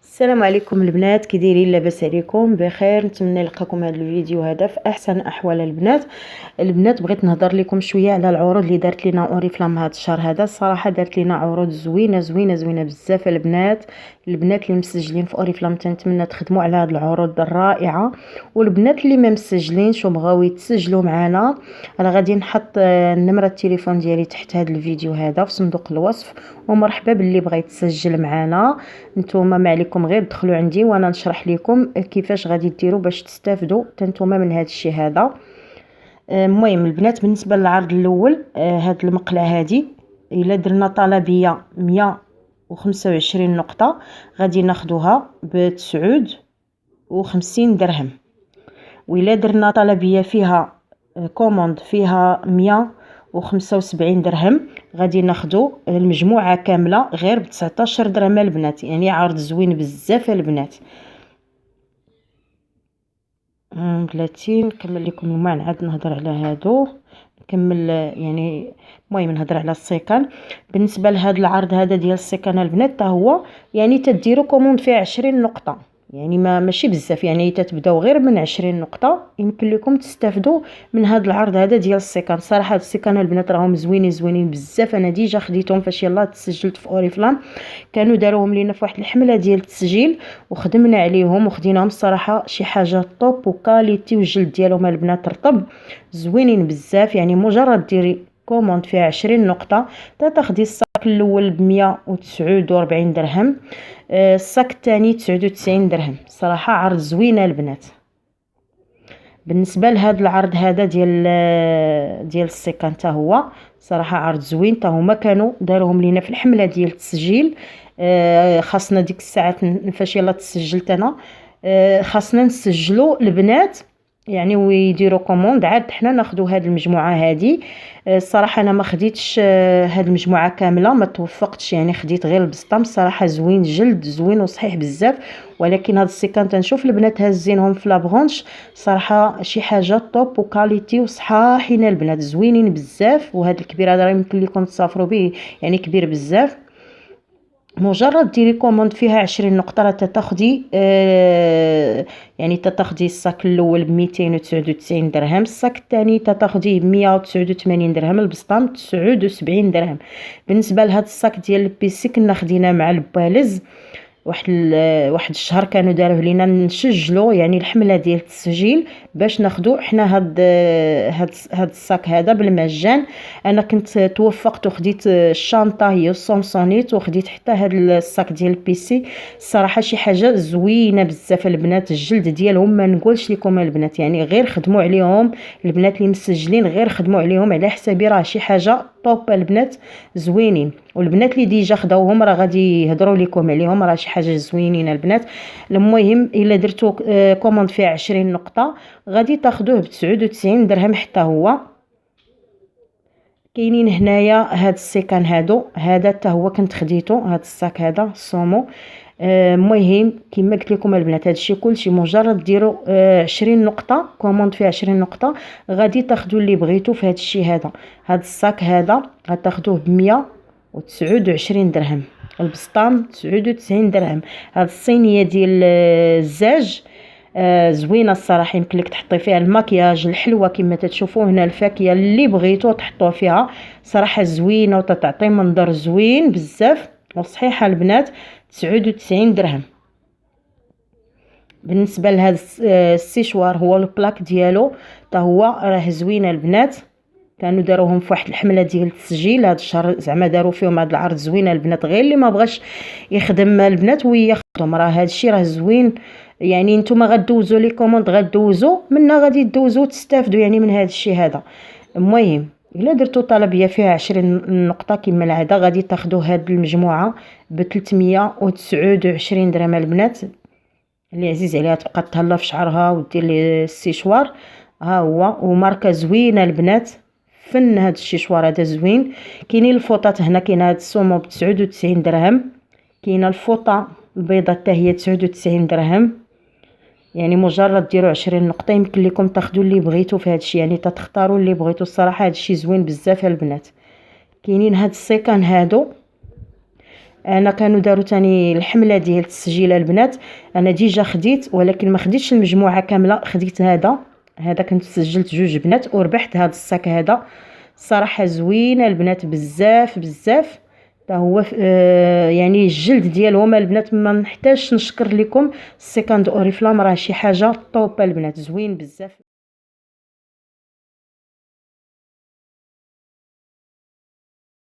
السلام عليكم البنات، كي دايرين؟ لاباس عليكم؟ بخير. نتمنى نلقاكم هذا الفيديو هذا في احسن احوال البنات. بغيت نهضر لكم شويه على العروض اللي دارت لينا اوريفلام هذا الشهر هذا. الصراحه دارت لينا عروض زوينه زوينه زوينه بزاف البنات اللي مسجلين في اوريفلام تنتمنى تخدموا على هذه العروض الرائعه. والبنات اللي ما مسجلينش وبغاو يتسجلوا معنا، انا غادي نحط نمره التليفون ديالي تحت هذا الفيديو هذا في صندوق الوصف. ومرحبا باللي بغى يتسجل معنا. نتوما ما عليكم غير دخلوا عندي وانا نشرح لكم كيفاش غادي ديروا باش تستافدوا نتوما من هذا الشيء هذا. المهم البنات، بالنسبه للعرض الاول، هاد المقله هادي الا درنا طلبيه 125 نقطه غادي ناخذوها ب 59 درهم. وإلا درنا طلبيه فيها كوموند فيها 175 درهم غادي ناخذوا المجموعه كامله غير ب 19 درهم البنات. يعني عرض زوين بزاف البنات. بلاتي نكمل لكم اليوم نعاد نهضر على هادو نكمل. يعني المهم نهضر على السيكان. بالنسبه لهذا العرض هذا ديال السيكان البنات، تا هو يعني تديروا كوموند فيه 20 نقطه، يعني ماشي بزاف، يعني تتبداو غير من 20 نقطه. يمكن لكم تستافدوا من هذا العرض هذا ديال السيكان. صراحه هاد السيكان البنات راهم زوينين بزاف. انا ديجا خديتهم فاش يلاه تسجلت في اوريفلام، كانوا داروهم لينا في واحد الحمله ديال التسجيل وخدمنا عليهم وخديناهم. الصراحه شي حاجه طوب وكاليتي، والجلد ديالهم البنات رطب زوينين بزاف. يعني مجرد ديري كوموند فيها 20 نقطه تاخدي الصاك الاول ب 149 درهم، الصاك الثاني 99 درهم. صراحه عرض زوينه البنات. بالنسبه لهذا العرض هذا ديال السيكان، حتى هو صراحه عرض زوين. حتى هما كانوا داروهم لينا في الحمله ديال التسجيل. خاصنا ديك الساعات فاش يلا تسجلت انا، خاصنا نسجلوا البنات يعني ويديروا كوموند، عاد حنا ناخذوا هذه المجموعه هذه. الصراحه انا ما خديتش هذه المجموعه كامله، ما توفقتش، يعني خديت غير البسطام. الصراحه زوين، جلد زوين وصحيح بزاف. ولكن هذا السيكان تنشوف البنات هازينهم في لابغونش، صراحه شي حاجه طوب وكاليتي وصحاحين البنات زوينين بزاف. وهذا الكبير هذا يمكن لكم تسافروا به، يعني كبير بزاف. مجرد ديري كوموند فيها 20 نقطه راه تاخدي يعني تاخدي الصاك الاول ب 299 درهم، الصاك الثاني تاخديه ب 189 درهم، البسطام 79 درهم. بالنسبه لهذا الصاك ديال البيسي كنا خدينا مع البالز واحد الشهر، كانوا داروه لينا نسجلوا يعني الحمله ديال التسجيل باش ناخذوا حنا هاد الصاك هذا بالمجان. انا كنت توفقت وخديت الشنطه هي السامسونيت، وخديت حتى هاد الصاك ديال البيسي. الصراحه شي حاجه زوينه بزاف البنات. الجلد ديالهم ما نقولش لكم البنات، يعني غير خدموا عليهم البنات اللي مسجلين، غير خدموا عليهم على حسابي، راه شي حاجه طوب البنات زوينين. والبنات اللي ديجا خداوهم راه غادي يهضروا لكم عليهم، راه شي حاجه زوينين البنات. المهم الا درتو كوموند فيها 20 نقطه غادي تاخذوه ب 99 درهم. حتى هو كاينين هنايا هاد السيكان هذا حتى هو كنت خديته، هاد الصاك هذا السومو. المهم كما قلت لكم البنات هادشي كلشي مجرد ديروا 20 نقطه كوموند فيها 20 نقطه غادي تاخذوا اللي بغيتو في هادشي هذا. هاد الصاك هذا غتاخذوه ب 129 درهم، البسطام 99 درهم. هاد الصينيه ديال الزاج زوينه الصراحه، يمكن لك تحطي فيها المكياج، الحلوه كما تشوفوا هنا، الفاكهه اللي بغيتو تحطوه فيها. صراحه زوينه وتعطي منظر زوين بزاف وصحيحه البنات. 99 درهم. بالنسبه لهذا السيشوار هو البلاك ديالو حتى هو راه زوينه البنات. كانوا داروهم في واحد الحمله ديال التسجيل هذا الشهر، زعما داروا فيهم هذا العرض زوينه البنات. غير اللي ما بغاش يخدم البنات وياخذهم، راه هذا الشيء راه زوين. يعني نتوما غدوزوا لي كوموند، غدوزوا منا، غادي تدوزوا تستافدوا يعني من هذا الشيء هذا. المهم الا درتو طلبيه فيها 20 نقطه كما العاده غادي تاخذوا هذه المجموعه ب 329 درهم البنات. اللي عزيز عليها تبقى تهلا في شعرها ودير لي السيشوار. ها هو وماركه زوينه البنات، فن هذا الشيشوار هذا زوين. كاينين الفوطات هنا، كاين هذا السومو ب 99 درهم، كاينه الفوطه البيضاء حتى هي 99 درهم. يعني مجرد ديروا 20 نقطه يمكن لكم تاخذوا اللي بغيتو في هذا الشيء، يعني تختاروا اللي بغيتو. الصراحه هذا الشيء زوين بزاف البنات. كاينين هاد السيكان هادو انا كانوا داروا تاني الحمله ديال التسجيل البنات. انا ديجا خديت، ولكن ما خديتش المجموعه كامله، خديت هذا كنت سجلت جوج بنات وربحت هذا الصاك هذا. الصراحه زوينه البنات بزاف بزاف. تا هو يعني الجلد ديالهم البنات ما نحتاجش نشكر لكم. السيكاند اوريفلام راه شي حاجه طوب البنات، زوين بزاف.